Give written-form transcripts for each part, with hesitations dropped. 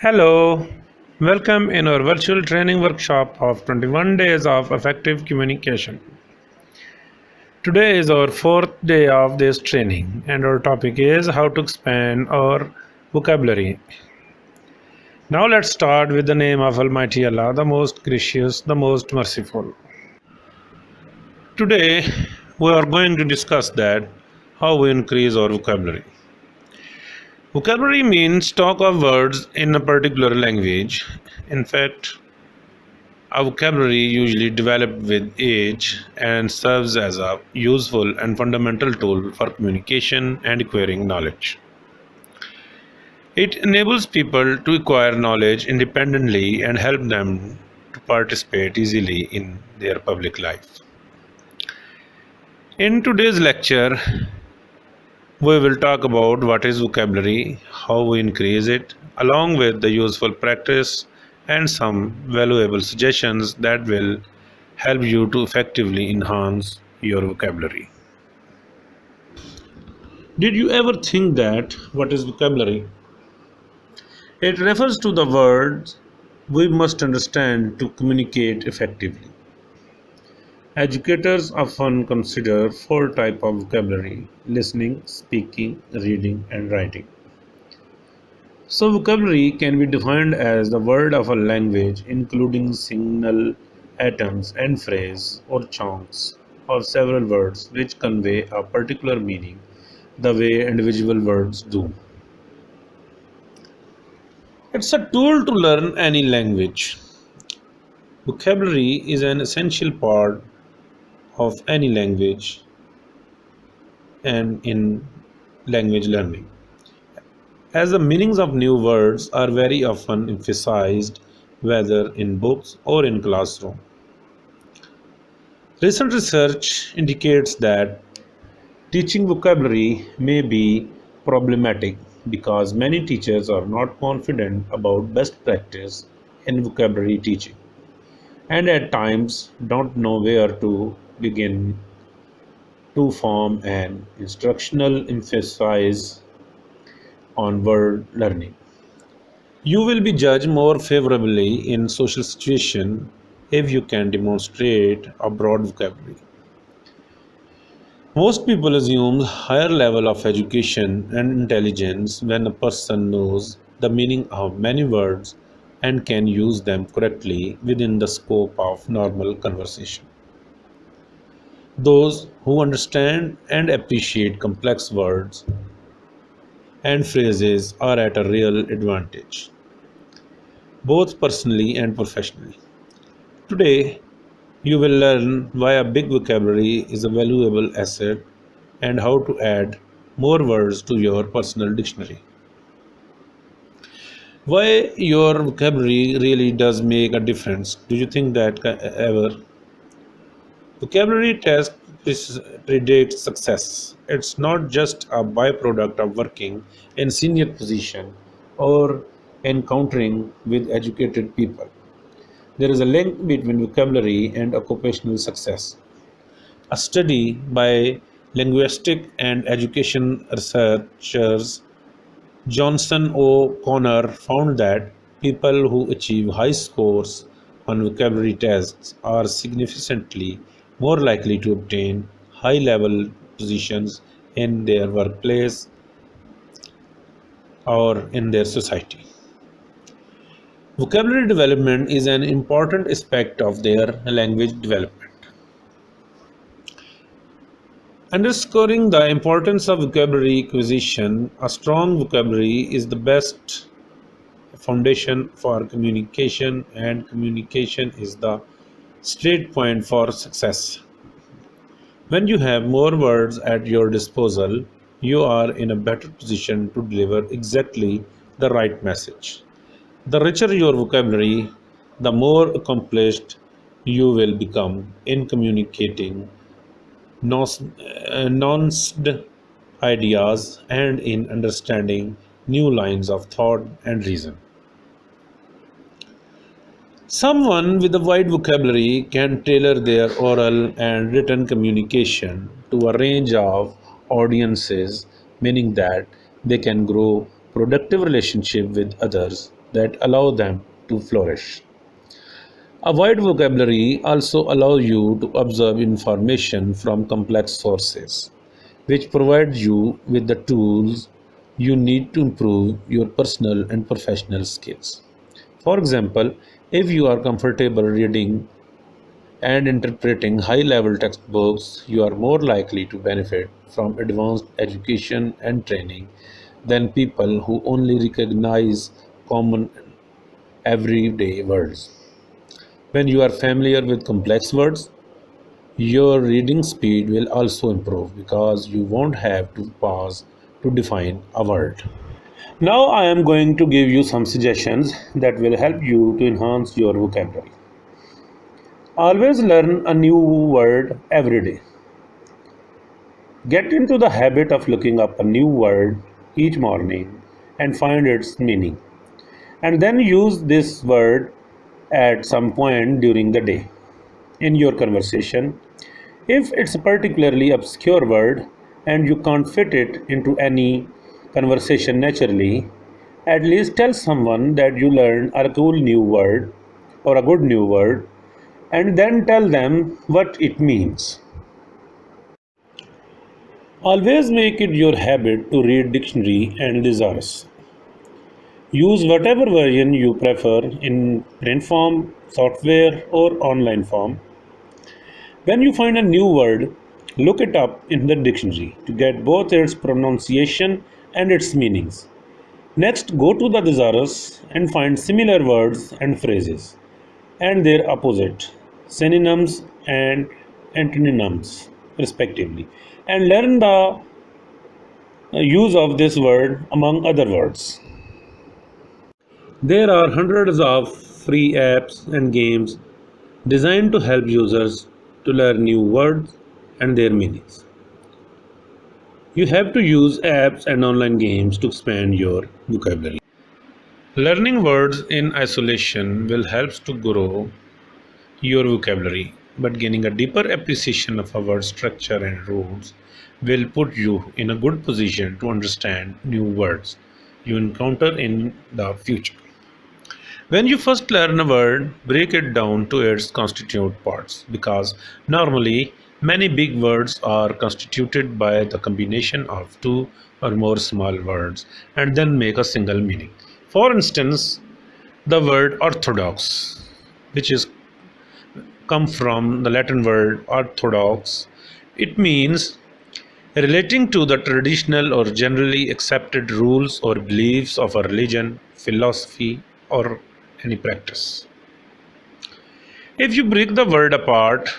Hello, welcome in our virtual training workshop of 21 days of effective communication. Today is our fourth day of this training, and our topic is how to expand our vocabulary. Now, let's start with the name of Almighty Allah, the most gracious, the most merciful. Today, we are going to discuss that how we increase our vocabulary. Vocabulary means stock of words in a particular language. In fact, a vocabulary usually develops with age and serves as a useful and fundamental tool for communication and acquiring knowledge. It enables people to acquire knowledge independently and help them to participate easily in their public life. In today's lecture, we will talk about what is vocabulary, how we increase it, along with the useful practice and some valuable suggestions that will help you to effectively enhance your vocabulary. Did you ever think that what is vocabulary? It refers to the words we must understand to communicate effectively. Educators often consider four types of vocabulary: listening, speaking, reading, and writing. So, vocabulary can be defined as the word of a language, including single atoms and phrase or chunks of several words which convey a particular meaning the way individual words do. It's a tool to learn any language. Vocabulary is an essential part of any language and in language learning, as the meanings of new words are very often emphasized whether in books or in classroom. Recent research indicates that teaching vocabulary may be problematic because many teachers are not confident about best practice in vocabulary teaching and at times don't know where to begin to form an instructional emphasis on word learning. You will be judged more favorably in social situation if you can demonstrate a broad vocabulary. Most people assume higher level of education and intelligence when a person knows the meaning of many words and can use them correctly within the scope of normal conversation. Those who understand and appreciate complex words and phrases are at a real advantage, both personally and professionally. Today, you will learn why a big vocabulary is a valuable asset and how to add more words to your personal dictionary. Why your vocabulary really does make a difference. Do you think that ever? Vocabulary test predicts success. It's not just a byproduct of working in senior position or encountering with educated people. There is a link between vocabulary and occupational success. A study by linguistic and education researchers Johnson O'Connor found that people who achieve high scores on vocabulary tests are significantly more likely to obtain high level positions in their workplace or in their society. Vocabulary development is an important aspect of their language development. Underscoring the importance of vocabulary acquisition, a strong vocabulary is the best foundation for communication, and communication is the straight point for success. When you have more words at your disposal, you are in a better position to deliver exactly the right message. The richer your vocabulary, the more accomplished you will become in communicating nuanced ideas and in understanding new lines of thought and reason. Someone with a wide vocabulary can tailor their oral and written communication to a range of audiences, meaning that they can grow productive relationship with others that allow them to flourish. A wide vocabulary also allows you to observe information from complex sources, which provides you with the tools you need to improve your personal and professional skills. For example, if you are comfortable reading and interpreting high level textbooks, you are more likely to benefit from advanced education and training than people who only recognize common everyday words. When you are familiar with complex words, your reading speed will also improve because you won't have to pause to define a word. Now, I am going to give you some suggestions that will help you to enhance your vocabulary. Always learn a new word every day. Get into the habit of looking up a new word each morning and find its meaning. And then use this word at some point during the day in your conversation. If it's a particularly obscure word and you can't fit it into any conversation naturally, at least tell someone that you learned a cool new word or a good new word and then tell them what it means. Always make it your habit to read dictionary and thesaurus. Use whatever version you prefer in print form, software, or online form. When you find a new word, look it up in the dictionary to get both its pronunciation and its meanings. Next, go to the thesaurus and find similar words and phrases and their opposite, synonyms and antonyms, respectively, and learn the use of this word among other words. There are hundreds of free apps and games designed to help users to learn new words and their meanings. You have to use apps and online games to expand your vocabulary. Learning words in isolation will help to grow your vocabulary, but gaining a deeper appreciation of a word structure and rules will put you in a good position to understand new words you encounter in the future. When you first learn a word, break it down to its constituent parts because normally many big words are constituted by the combination of two or more small words and then make a single meaning. For instance, the word orthodox, which is come from the Latin word orthodox, it means relating to the traditional or generally accepted rules or beliefs of a religion, philosophy, or any practice. If you break the word apart,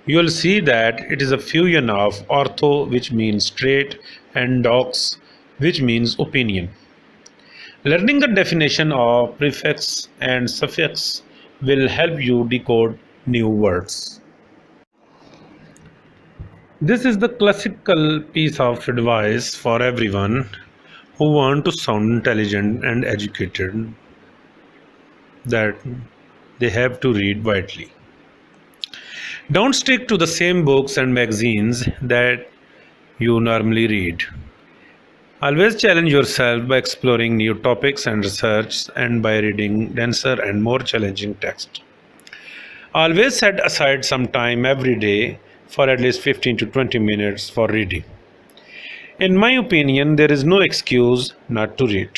you will see that it is a fusion of ortho, which means straight, and dox, which means opinion. Learning the definition of prefix and suffix will help you decode new words. This is the classical piece of advice for everyone who want to sound intelligent and educated, that they have to read widely. Don't stick to the same books and magazines that you normally read. Always challenge yourself by exploring new topics and research and by reading denser and more challenging text. Always set aside some time every day for at least 15 to 20 minutes for reading. In my opinion, there is no excuse not to read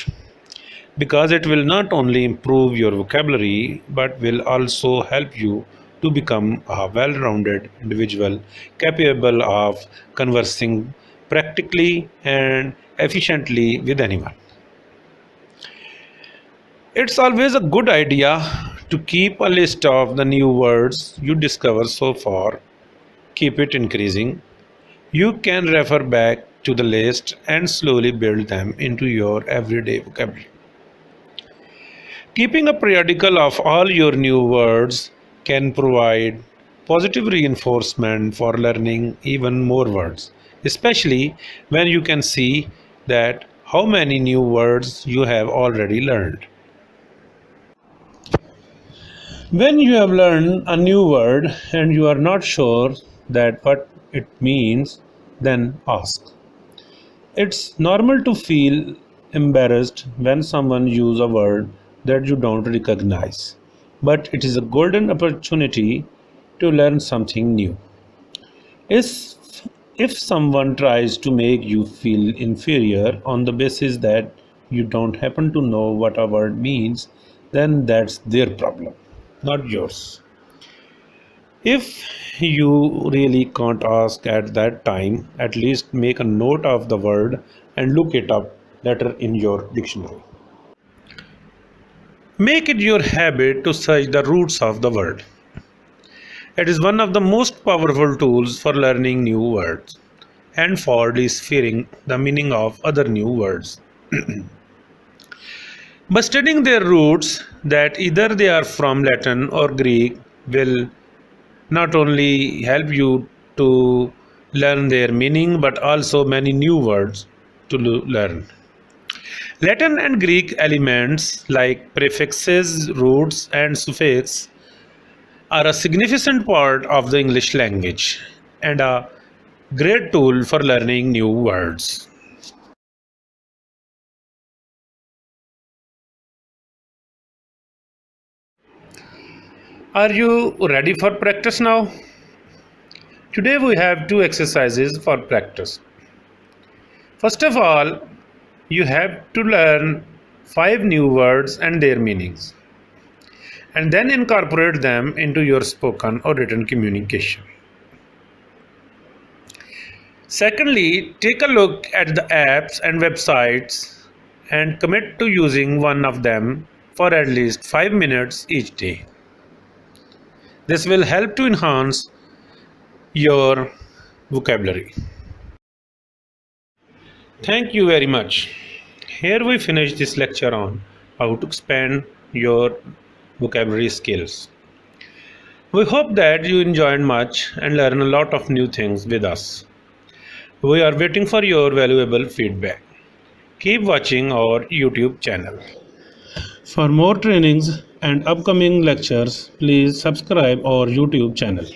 because it will not only improve your vocabulary but will also help you to become a well rounded individual capable of conversing practically and efficiently with anyone. It's always a good idea to keep a list of the new words you discover so far. Keep it increasing. You can refer back to the list and slowly build them into your everyday vocabulary. Keeping a periodical of all your new words can provide positive reinforcement for learning even more words, especially when you can see that how many new words you have already learned. When you have learned a new word and you are not sure that what it means, then ask. It's normal to feel embarrassed when someone uses a word that you don't recognize, but it is a golden opportunity to learn something new. If, if someone tries to make you feel inferior on the basis that you don't happen to know what a word means, then that's their problem, not yours. If you really can't ask at that time, at least make a note of the word and look it up later in your dictionary. Make it your habit to search the roots of the word. It is one of the most powerful tools for learning new words and for deciphering the meaning of other new words. By studying their roots, that either they are from Latin or Greek, will not only help you to learn their meaning but also many new words to learn. Latin and Greek elements like prefixes, roots, and suffixes are a significant part of the English language and a great tool for learning new words. Are you ready for practice now? Today we have two exercises for practice. First of all, you have to learn 5 new words and their meanings, and then incorporate them into your spoken or written communication. Secondly, take a look at the apps and websites and commit to using one of them for at least 5 minutes each day. This will help to enhance your vocabulary. Thank you very much. Here we finish this lecture on how to expand your vocabulary skills. We hope that you enjoyed much and learned a lot of new things with us. We are waiting for your valuable feedback. Keep watching our YouTube channel. For more trainings and upcoming lectures, please subscribe our YouTube channel.